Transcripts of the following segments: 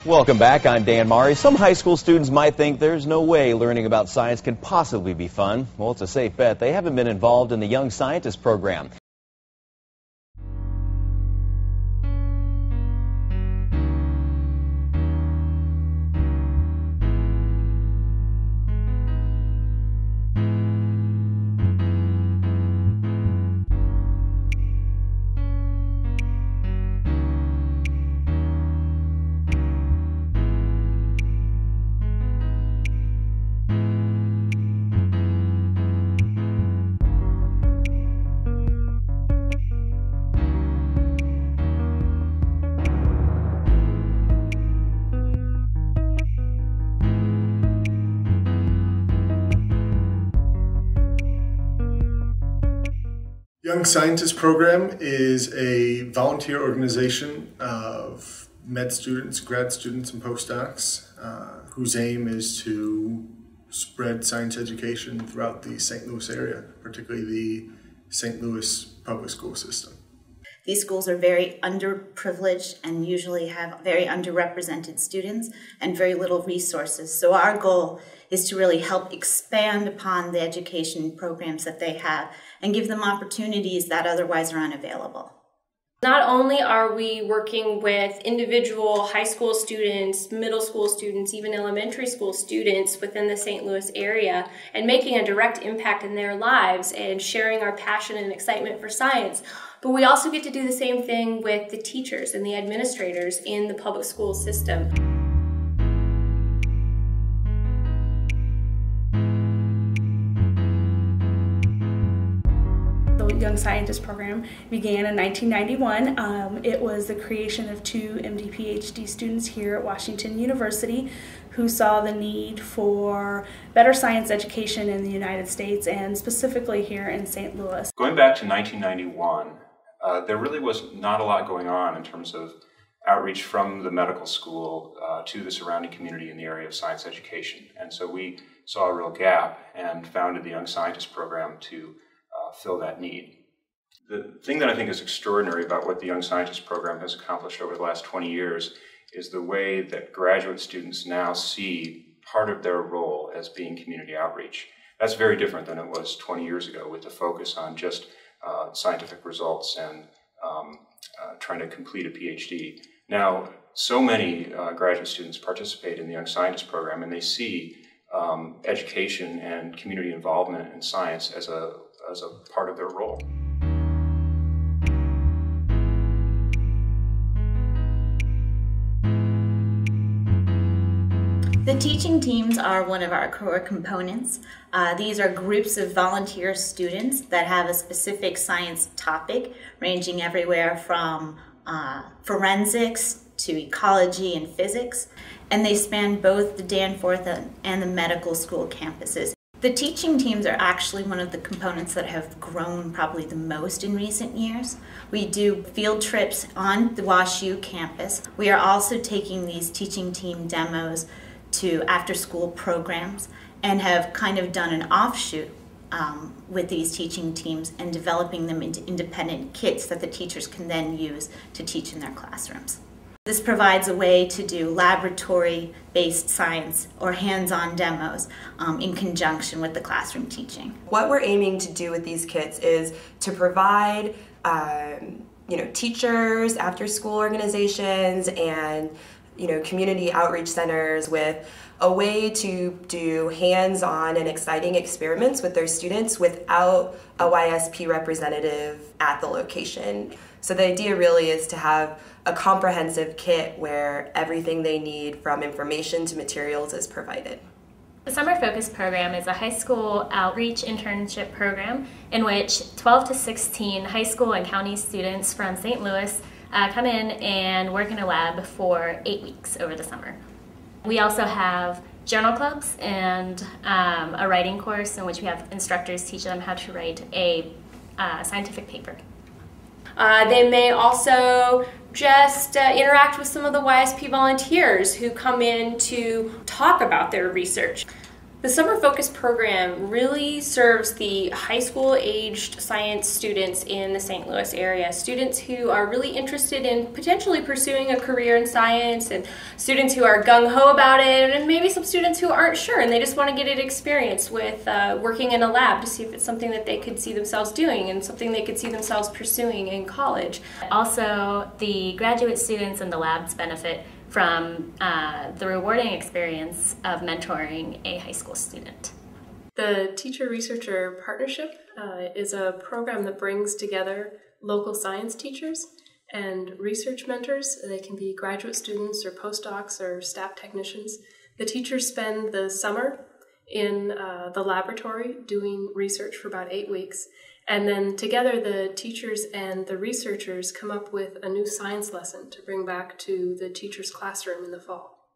Welcome back. I'm Dan Mari. Some high school students might think there's no way learning about science can possibly be fun. Well, it's a safe bet. They haven't been involved in the Young Scientist program. Young Scientist Program is a volunteer organization of med students, grad students, and postdocs whose aim is to spread science education throughout the St. Louis area, particularly the St. Louis public school system. These schools are very underprivileged and usually have very underrepresented students and very little resources. So our goal is to really help expand upon the education programs that they have and give them opportunities that otherwise are unavailable. Not only are we working with individual high school students, middle school students, even elementary school students within the St. Louis area and making a direct impact in their lives and sharing our passion and excitement for science, but we also get to do the same thing with the teachers and the administrators in the public school system. The Young Scientist Program began in 1991. It was the creation of two MD PhD students here at Washington University who saw the need for better science education in the United States and specifically here in St. Louis. Going back to 1991, there really was not a lot going on in terms of outreach from the medical school to the surrounding community in the area of science education. And so we saw a real gap and founded the Young Scientist Program to fill that need. The thing that I think is extraordinary about what the Young Scientist Program has accomplished over the last 20 years is the way that graduate students now see part of their role as being community outreach. That's very different than it was 20 years ago with the focus on just scientific results and trying to complete a PhD. Now, so many graduate students participate in the Young Scientist Program and they see education and community involvement in science as a part of their role. The teaching teams are one of our core components. These are groups of volunteer students that have a specific science topic, ranging everywhere from forensics to ecology and physics, and they span both the Danforth and the medical school campuses. The teaching teams are actually one of the components that have grown probably the most in recent years. We do field trips on the WashU campus. We are also taking these teaching team demos to after-school programs and have kind of done an offshoot with these teaching teams and developing them into independent kits that the teachers can then use to teach in their classrooms. This provides a way to do laboratory-based science or hands-on demos in conjunction with the classroom teaching. What we're aiming to do with these kits is to provide teachers, after-school organizations, and community outreach centers with a way to do hands-on and exciting experiments with their students without a YSP representative at the location. So the idea really is to have a comprehensive kit where everything they need from information to materials is provided. The Summer Focus Program is a high school outreach internship program in which 12 to 16 high school and county students from St. Louis come in and work in a lab for 8 weeks over the summer. We also have journal clubs and a writing course in which we have instructors teach them how to write a scientific paper. They may also just interact with some of the YSP volunteers who come in to talk about their research. The Summer Focus program really serves the high school aged science students in the St. Louis area. Students who are really interested in potentially pursuing a career in science, and students who are gung-ho about it, and maybe some students who aren't sure and they just want to get an experience with working in a lab to see if it's something that they could see themselves doing and something they could see themselves pursuing in college. Also, the graduate students in the labs benefit from the rewarding experience of mentoring a high school student. The Teacher-Researcher Partnership is a program that brings together local science teachers and research mentors. They can be graduate students or postdocs or staff technicians. The teachers spend the summer in the laboratory doing research for about 8 weeks. And then together the teachers and the researchers come up with a new science lesson to bring back to the teacher's classroom in the fall.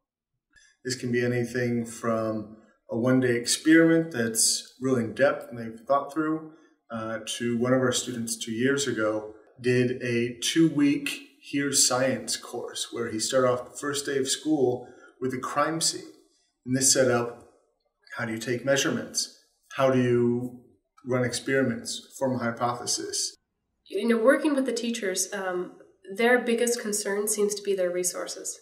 This can be anything from a one-day experiment that's really in depth and they've thought through, to one of our students 2 years ago did a 2-week Here's Science course where he started off the first day of school with a crime scene. And this set up, how do you take measurements? How do you run experiments, form a hypothesis? You know, working with the teachers, their biggest concern seems to be their resources.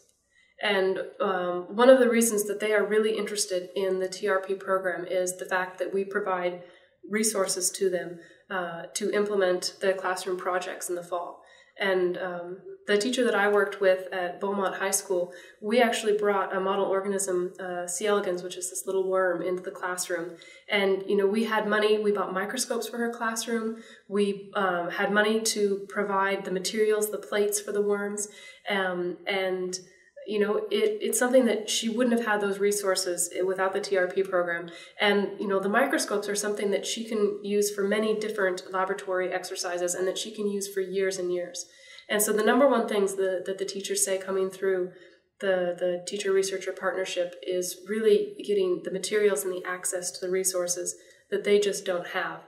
And one of the reasons that they are really interested in the TRP program is the fact that we provide resources to them to implement the classroom projects in the fall. And the teacher that I worked with at Beaumont High School, we actually brought a model organism, C. elegans, which is this little worm, into the classroom. And, you know, we had money, we bought microscopes for her classroom, we had money to provide the materials, the plates for the worms, and you know, it's something that she wouldn't have had those resources without the TRP program. And, you know, the microscopes are something that she can use for many different laboratory exercises and that she can use for years and years. And so the number one things that the teachers say coming through the teacher-researcher partnership is really getting the materials and the access to the resources that they just don't have.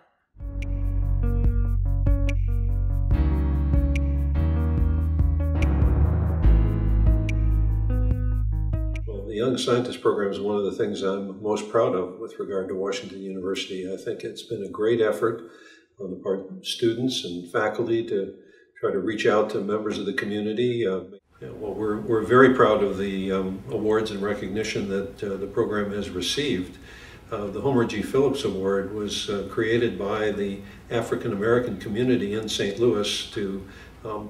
The Young Scientist Program is one of the things I'm most proud of with regard to Washington University. I think it's been a great effort on the part of students and faculty to try to reach out to members of the community. We're very proud of the awards and recognition that the program has received. The Homer G. Phillips Award was created by the African American community in St. Louis to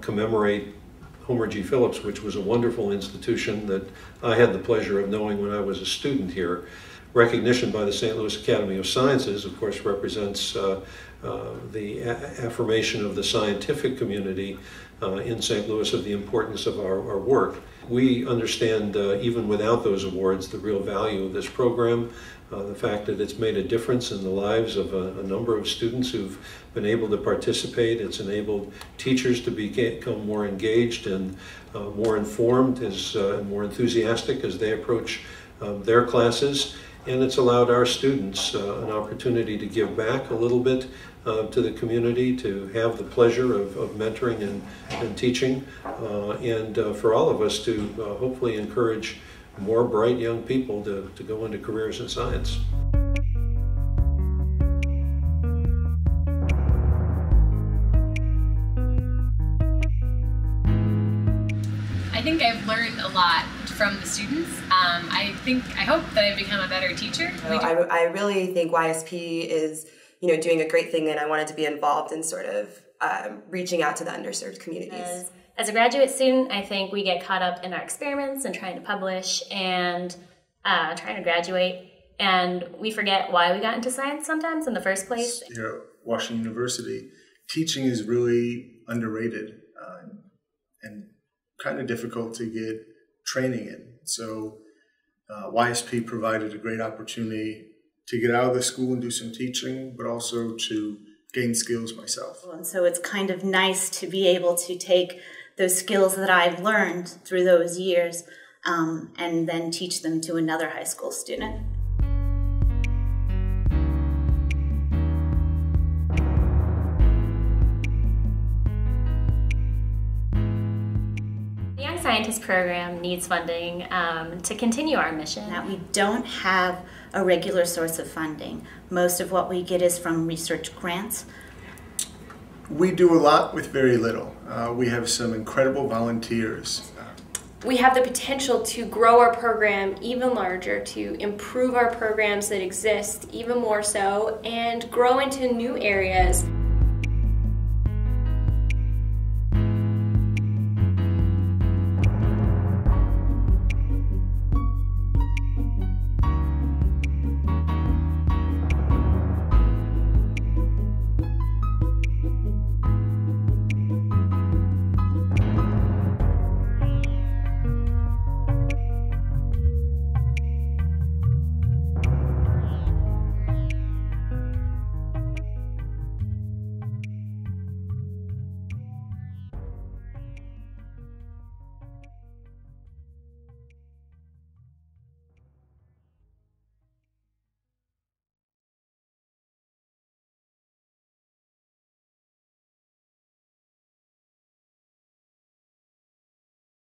commemorate Homer G. Phillips, which was a wonderful institution that I had the pleasure of knowing when I was a student here. Recognition by the St. Louis Academy of Sciences, of course, represents the affirmation of the scientific community in St. Louis of the importance of our work. We understand, even without those awards, the real value of this program, the fact that it's made a difference in the lives of a number of students who've been able to participate. It's enabled teachers to become more engaged and more informed and more enthusiastic as they approach their classes. And it's allowed our students an opportunity to give back a little bit to the community, to have the pleasure of mentoring and teaching, and for all of us to hopefully encourage more bright young people to go into careers in science. I think I've learned a lot from the students. I hope that I've become a better teacher. I really think YSP is, you know, doing a great thing, and I wanted to be involved in sort of reaching out to the underserved communities. As a graduate student, I think we get caught up in our experiments and trying to publish and trying to graduate, and we forget why we got into science sometimes in the first place. Here at Washington University, teaching is really underrated and kind of difficult to get training in. So YSP provided a great opportunity to get out of the school and do some teaching, but also to gain skills myself. And so it's kind of nice to be able to take those skills that I've learned through those years and then teach them to another high school student. The Young Scientist program needs funding to continue our mission. That we don't have a regular source of funding. Most of what we get is from research grants. We do a lot with very little. We have some incredible volunteers. We have the potential to grow our program even larger, to improve our programs that exist even more so, and grow into new areas.